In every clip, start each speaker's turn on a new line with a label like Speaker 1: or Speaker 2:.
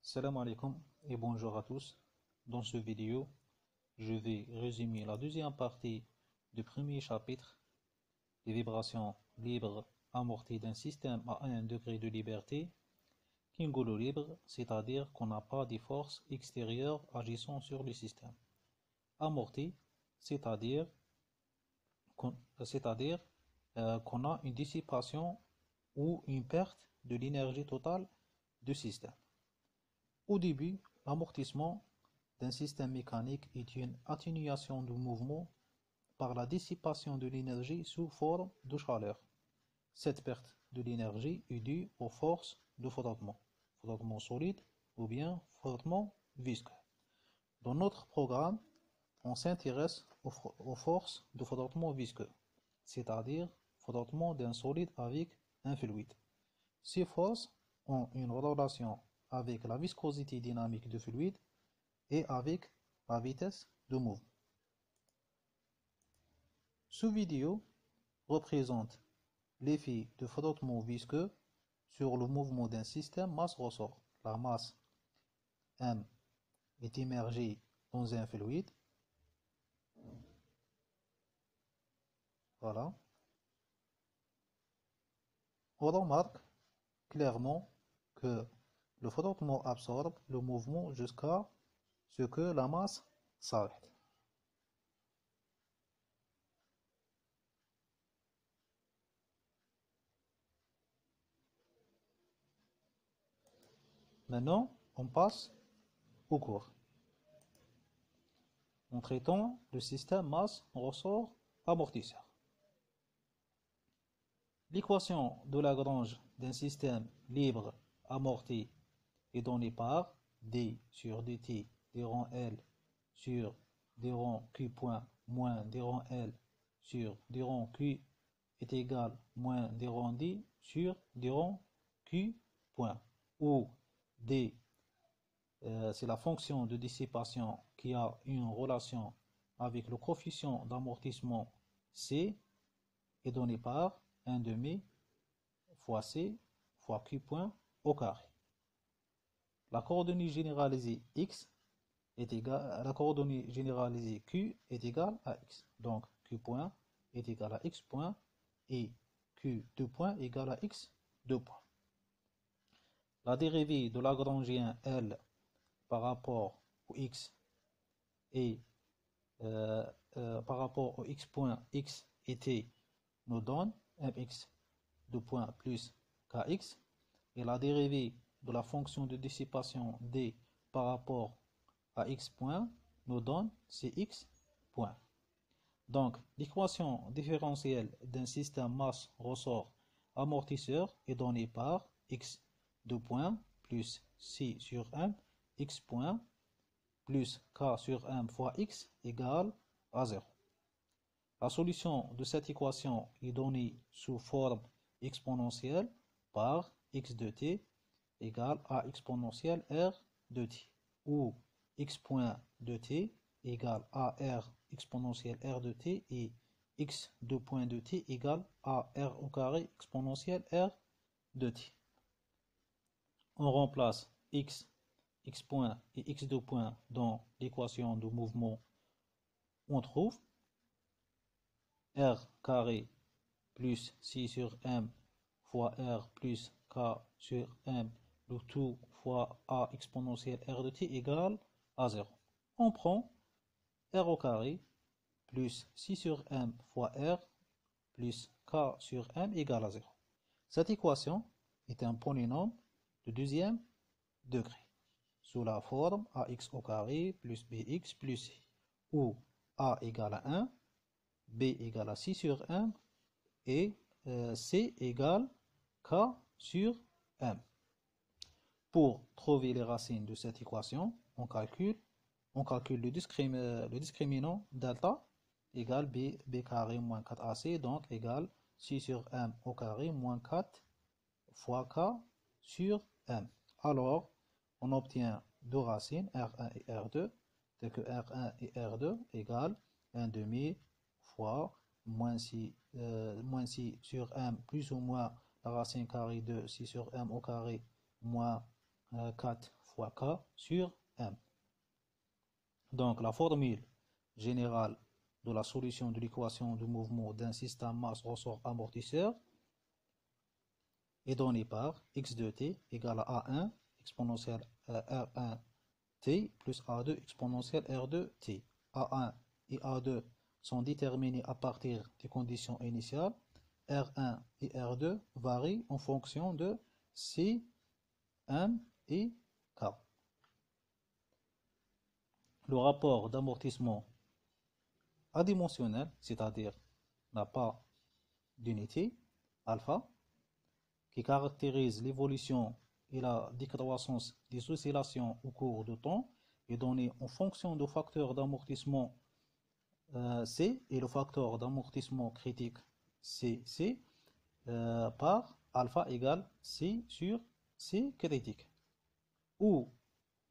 Speaker 1: Salam alaikum et bonjour à tous. Dans cette vidéo, je vais résumer la deuxième partie du premier chapitre des vibrations libres amorties d'un système à un degré de liberté, Kingolo libre, c'est-à-dire qu'on n'a pas de forces extérieures agissant sur le système. Amorti, c'est-à-dire qu'on qu'on a une dissipation ou une perte de l'énergie totale du système. Au début, l'amortissement d'un système mécanique est une atténuation du mouvement par la dissipation de l'énergie sous forme de chaleur. Cette perte de l'énergie est due aux forces de frottement solide ou bien frottement visqueux. Dans notre programme, on s'intéresse aux forces de frottement visqueux, c'est-à-dire frottement d'un solide avec un fluide. Ces forces ont une relation avec la viscosité dynamique du fluide et avec la vitesse de mouvement. Cette vidéo représente l'effet de frottement visqueux sur le mouvement d'un système masse-ressort. La masse M est immergée dans un fluide. Voilà. On remarque clairement que le frottement absorbe le mouvement jusqu'à ce que la masse s'arrête. Maintenant, on passe au cours. En traitant le système masse-ressort-amortisseur. L'équation de Lagrange d'un système libre amorti est donnée par d sur dt d rond L sur d rond Q point moins d rond L sur d rond Q est égal moins d rond D sur d rond Q point, où D c'est la fonction de dissipation qui a une relation avec le coefficient d'amortissement C est donné par 1 demi fois C fois Q point au carré. La coordonnée généralisée X est égale, la coordonnée généralisée Q est égale à X. Donc Q point est égal à X point et Q 2 point est égal à X 2 point. La dérivée de Lagrangien L par rapport au X et par rapport au X point X et T nous donne mx 2 points plus kx, et la dérivée de la fonction de dissipation d par rapport à x point nous donne cx point. Donc l'équation différentielle d'un système masse-ressort amortisseur est donnée par x 2 points plus c sur m x point plus k sur m fois x égale à 0. La solution de cette équation est donnée sous forme exponentielle par x de t égale à exponentielle r de t, où x point de t égale à r exponentielle r de t et x 2 point de t égale à r au carré exponentielle r de t. On remplace x point et x 2 point dans l'équation de mouvement. On trouve r carré plus c sur m fois r plus k sur m, le tout fois a exponentielle r de t égale à 0. On prend r au carré plus c sur m fois r plus k sur m égale à 0. Cette équation est un polynôme de deuxième degré, sous la forme ax au carré plus bx plus c, où a égale à 1, b égale à c sur m et c égale k sur m. Pour trouver les racines de cette équation, on calcule le discriminant delta égale b carré moins 4ac, donc égale c sur m au carré moins 4 fois k sur m. Alors, on obtient deux racines, R1 et R2, telles que R1 et R2 égale 1 demi fois moins c sur m plus ou moins la racine carrée de c sur m au carré moins 4 fois K sur M. Donc la formule générale de la solution de l'équation du mouvement d'un système masse ressort amortisseur est donnée par x de t égale à A1 exponentielle R1 t plus A2 exponentielle R2 t. A1 et A2 sont déterminés à partir des conditions initiales. R1 et R2 varient en fonction de C, M et K. Le rapport d'amortissement adimensionnel, c'est-à-dire n'a pas d'unité, alpha, qui caractérise l'évolution et la décroissance des oscillations au cours du temps, est donné en fonction du facteur d'amortissement C et le facteur d'amortissement critique CC par alpha égale C sur C critique, où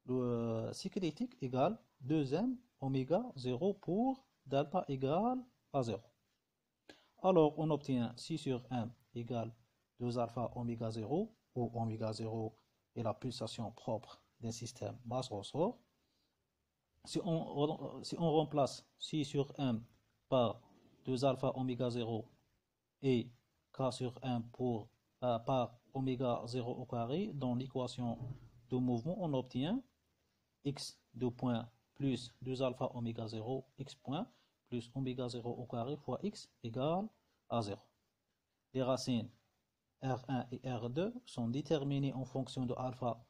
Speaker 1: le C critique égale 2m oméga 0 pour delta égale à 0. Alors on obtient C sur M égale 2 alpha oméga 0, où oméga 0 est la pulsation propre d'un système masse-ressort. Si on remplace C sur M par 2 alpha oméga 0 et K sur M par oméga 0 au carré, dans l'équation de mouvement, on obtient x de point plus 2 alpha oméga 0 x point plus oméga 0 au carré fois x égale à 0. Les racines R1 et R2 sont déterminées en fonction de alpha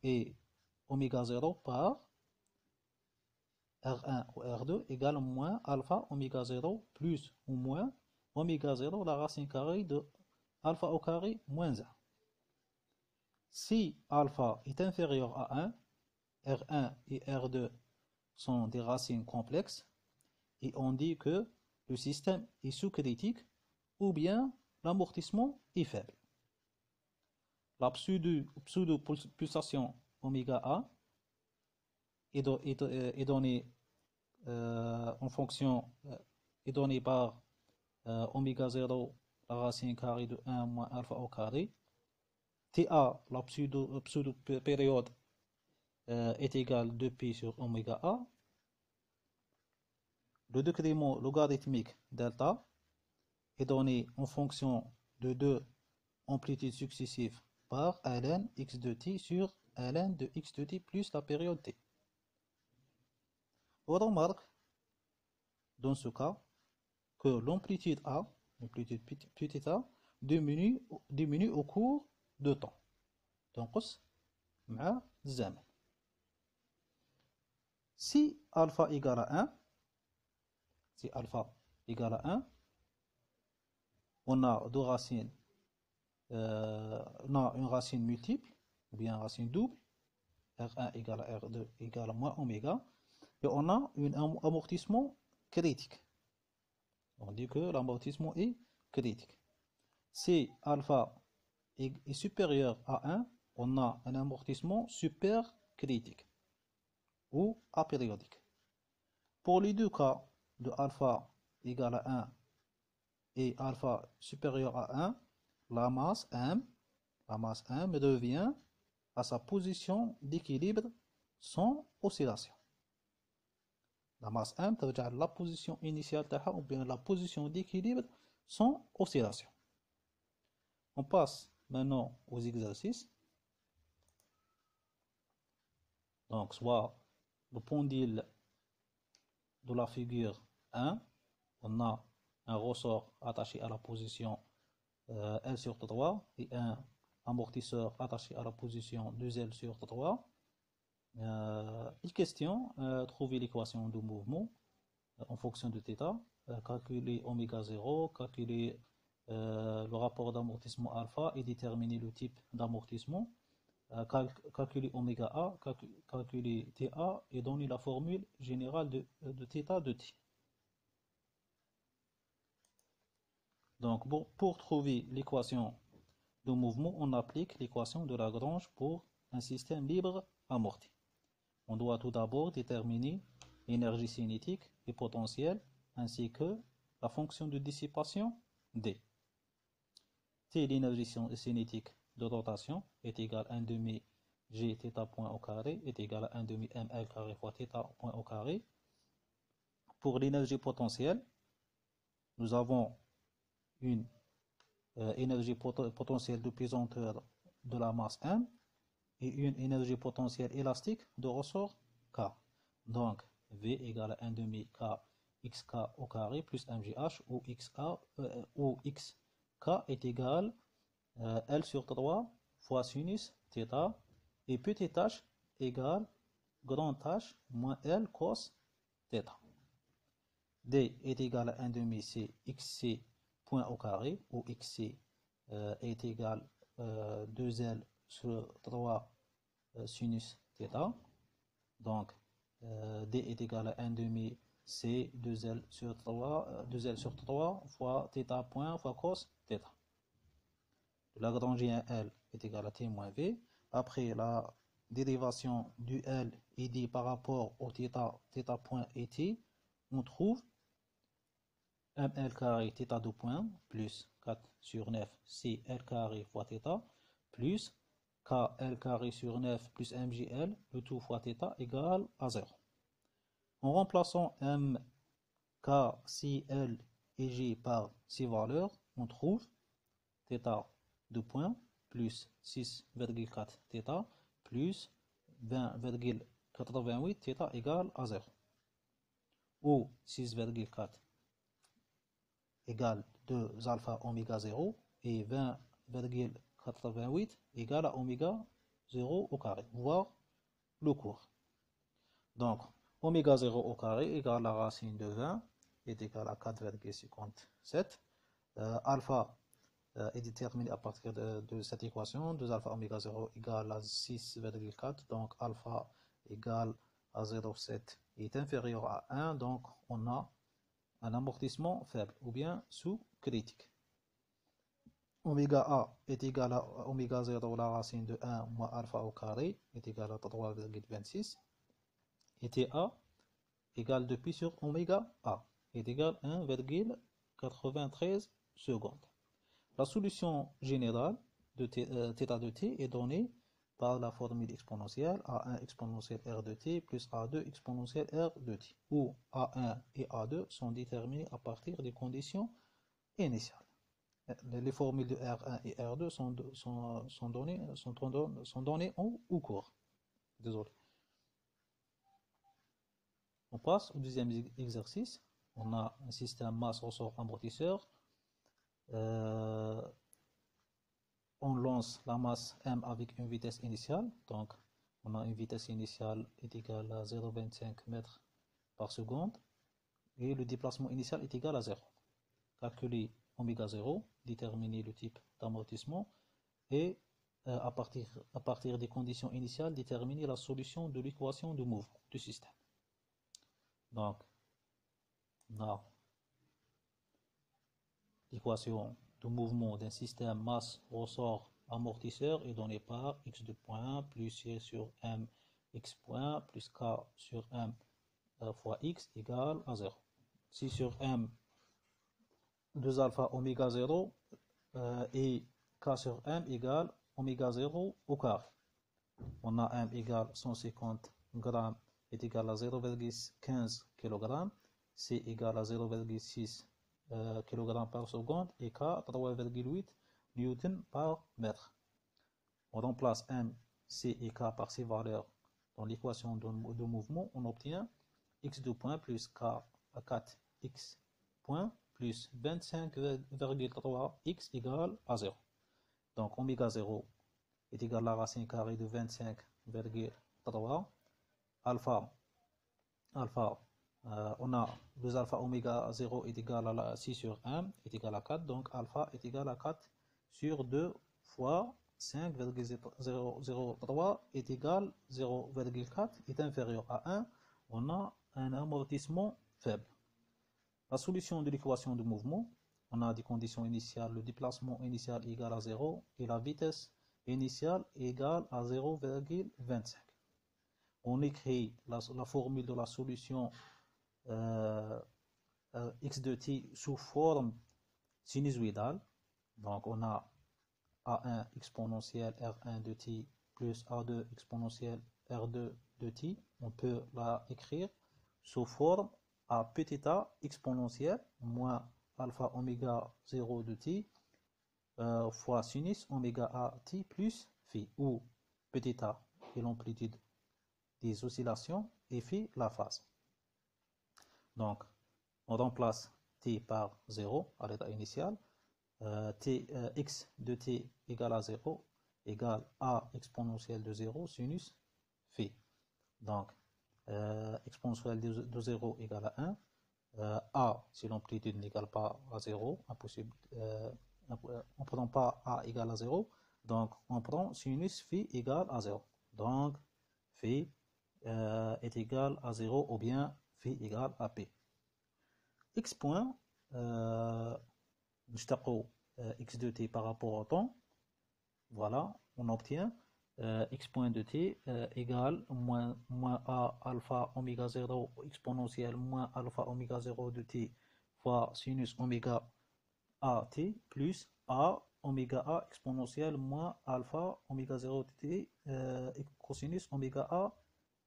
Speaker 1: et oméga 0 par R1 ou R2 égale moins alpha oméga 0 plus ou moins oméga 0 la racine carrée de alpha au carré moins 1. Si alpha est inférieur à 1, R1 et R2 sont des racines complexes et on dit que le système est sous-critique ou bien l'amortissement est faible. La pseudo-pulsation oméga A est donnée en fonction, est donnée par oméga 0 la racine carrée de 1 moins alpha au carré. TA, la pseudo-période est égale 2pi sur oméga A. Le décrément logarithmique delta est donné en fonction de deux amplitudes successives par ln x de t sur ln de x de t plus la période t. On remarque dans ce cas que l'amplitude A, l'amplitude petite a, diminue au cours de temps. تنقص مع الزمن. Si alpha égale à 1, si alpha égale à 1, on a deux racines, on a une racine multiple, ou bien une racine double, R1 égale à R2 égale à moins oméga, et on a un amortissement critique. On dit que l'amortissement est critique. Si alpha est supérieur à 1, on a un amortissement supercritique ou apériodique. Pour les deux cas de alpha égale à 1 et alpha supérieur à 1, la masse M revient à sa position d'équilibre sans oscillation. La masse M ترجع la position initiale ou bien la position d'équilibre sans oscillation. On passe maintenant aux exercices. Donc, soit le pendule de la figure 1, on a un ressort attaché à la position L sur 3 et un amortisseur attaché à la position 2L sur 3. Il question, trouver l'équation du mouvement en fonction de θ, calculer oméga 0, calculer le rapport d'amortissement alpha et déterminer le type d'amortissement, calculer oméga A, calculer TA et donner la formule générale de θ de t. Donc pour trouver l'équation de mouvement, on applique l'équation de Lagrange pour un système libre amorti. On doit tout d'abord déterminer l'énergie cinétique et potentielle ainsi que la fonction de dissipation D. T, l'énergie cinétique de rotation, est égale à 1 demi g θ point au carré est égal à 1 demi ml carré fois θ point au carré. Pour l'énergie potentielle, nous avons une énergie potentielle de pesanteur de la masse M et une énergie potentielle élastique de ressort K. Donc, V égale à 1 demi K xk au carré plus mgh où xk est égal à L sur 3 fois sinus θ et petit h égale grand H moins L cos θ. D est égal à 1 demi C xc point au carré où xc est égal à 2L sur 3 sinus θ. Donc, D est égal à 1 demi C 2L sur 3 fois θ point fois cos θ. Le Lagrangien L est égal à T moins V. Après la dérivation du L et D par rapport au θ point et T, on trouve ml carré θ 2 point plus 4 sur 9 cl carré fois θ plus kl carré sur 9 plus mgl, le tout fois θ égale à 0. En remplaçant m, k, cl et g par ces valeurs, on trouve θ 2 points plus 6,4 θ plus 20,88 θ égale à 0. Où 6,4 égale 2 alpha oméga 0 et 20,88 égale à oméga 0 au carré, voire le cours. Donc, oméga 0 au carré égale la racine de 20 est égal à 4,57. Alpha est déterminé à partir de cette équation. 2 alpha oméga 0 égale à 6,4. Donc, alpha égale à 0,7 est inférieur à 1. Donc, on a un amortissement faible ou bien sous-critique. Oméga A est égal à oméga 0 la racine de 1 moins alpha au carré est égal à 3,26 et TA égale de pi sur oméga A est égal à 1,93 secondes. La solution générale de θ de t est donnée par la formule exponentielle A1 exponentielle R de t plus A2 exponentielle R de t, où A1 et A2 sont déterminés à partir des conditions initiales. Les formules de R1 et R2 sont données au cours. Désolé. On passe au deuxième exercice. On a un système masse ressort amortisseur. On lance la masse M avec une vitesse initiale. Donc, on a une vitesse initiale est égale à 0,25 mètres par seconde. Et le déplacement initial est égal à 0. Calculer oméga 0, déterminer le type d'amortissement et à partir des conditions initiales, déterminer la solution de l'équation de mouvement du système. Donc, on a l'équation de mouvement d'un système masse ressort amortisseur est donnée par x de point plus c sur m x point plus k sur m fois x égale à 0. C sur m 2 alpha oméga 0 et k sur m égale oméga 0 au carré. On a m égale 150 grammes est égal à 0,15 kg, c égale à 0,6 kg par seconde et k 3,8 newton par mètre. On remplace m, c et k par ces valeurs dans l'équation de mouvement. On obtient x de point plus k à 4x point plus 25,3 x égale à 0. Donc oméga 0 est égal à la racine carrée de 25,3. Alpha, on a 2 alpha oméga 0 est égal à 6 sur 1 est égal à 4. Donc alpha est égal à 4 sur 2 fois 5,003 est égal à 0,4 est inférieur à 1. On a un amortissement faible. La solution de l'équation de mouvement, on a des conditions initiales, le déplacement initial égal à 0 et la vitesse initiale égale à 0,25. On écrit la formule de la solution x de t sous forme sinusoïdale. Donc on a A1 exponentielle R1 de t plus A2 exponentielle R2 de t, on peut la écrire sous forme A petit a exponentielle moins alpha oméga 0 de t fois sinus oméga a t plus phi, où petit a est l'amplitude des oscillations et phi la phase. Donc, on remplace t par 0 à l'état initial. X de t égale à 0 égale a exponentielle de 0 sinus phi. Donc, exponentielle de 0 égale à 1. A, si l'amplitude n'égale pas à 0, impossible, on ne prend pas A égale à 0, donc on prend sinus phi égale à 0. Donc, phi est égal à 0 ou bien phi égale à P. X point, نشتقوا x de t par rapport au temps, voilà, on obtient x point de t égale moins a alpha oméga 0 exponentielle moins alpha oméga 0 de t fois sinus oméga a t plus a oméga a exponentielle moins alpha oméga 0 de t cosinus oméga a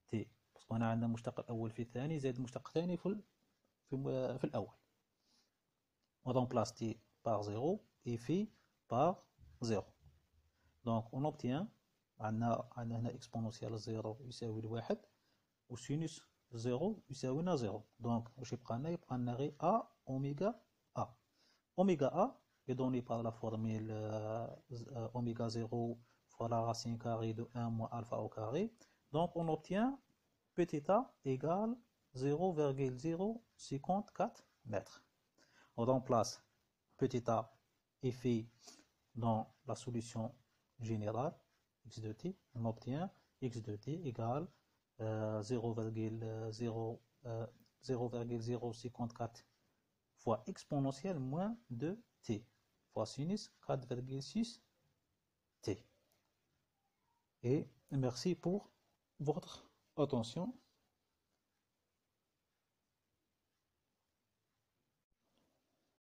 Speaker 1: t, parce qu'on a عندنا المشتق الأول في الثاني زائد المشتق الثاني في الأول. On remplace t par 0 et phi par 0. Donc on obtient عندنا exponentielle 0 يساوي لواحد وسينوس 0 يساوي لنا 0. Donc واش يبقى لنا غير a oméga a. Oméga a est donné par la formule oméga 0 fois la racine carrée de 1 moins alpha au carré. Donc on obtient petit a égale 0,054 mètres. On remplace petit a et phi dans la solution générale x de t, on obtient x de t égale 0,054 fois exponentielle moins 2t fois sinus 4,6 t. Et merci pour votre attention.